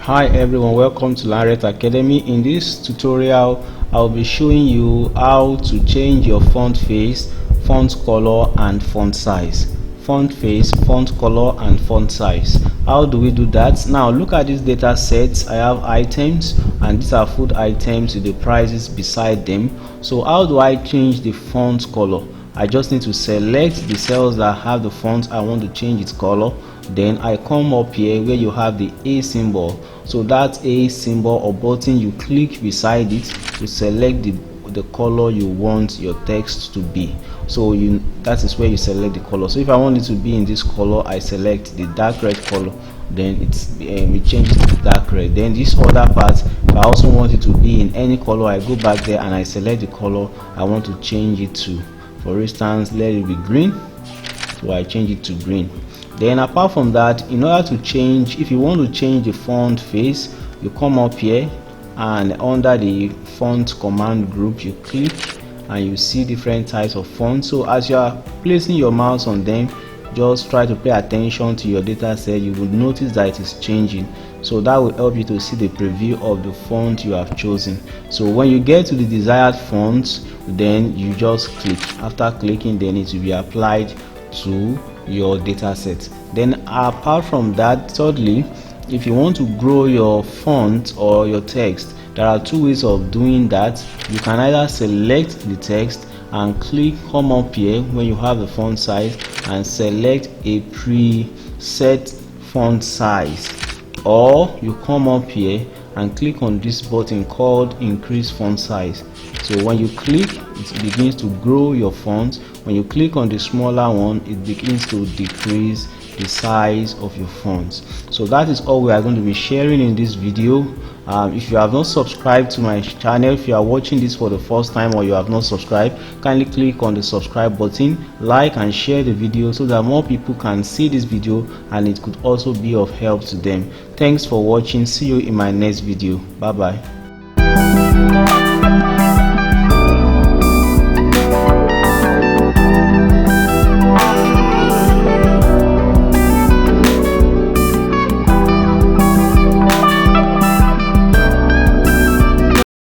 Hi everyone, welcome to LearnRect Academy. In this tutorial I'll be showing you how to change your font face, font color and font size. Font face, font color and font size. How do we do that? Now look at this data set. I have items and these are food items with the prices beside them. So how do I change the font color? I just need to select the cells that have the font I want to change its color. Then I come up here where you have the A symbol. So that A symbol or button, you click beside it to select the color you want your text to be. So that is where you select the color. So if I want it to be in this color, I select the dark red color, then it changes to dark red. Then this other part, if I also want it to be in any color, I go back there and I select the color I want to change it to. For instance, let it be green, so I change it to green. Then apart from that, in order to change, if you want to change the font face, you come up here and under the font command group you click and you see different types of fonts. So as you are placing your mouse on them, just try to pay attention to your data set. You will notice that it is changing, so that will help you to see the preview of the font you have chosen. So when you get to the desired font, then you just click. After clicking, then it will be applied to your data set. Then apart from that, thirdly, if you want to grow your font or your text, there are two ways of doing that. You can either select the text and click come up here when you have the font size and select a preset font size, or you come up here and click on this button called increase font size. So when you click, it begins to grow your font. When you click on the smaller one, it begins to decrease the size of your fonts. So that is all we are going to be sharing in this video. If you have not subscribed to my channel, if you are watching this for the first time or you have not subscribed, kindly click on the subscribe button, like and share the video so that more people can see this video and it could also be of help to them. Thanks for watching. See you in my next video. Bye bye.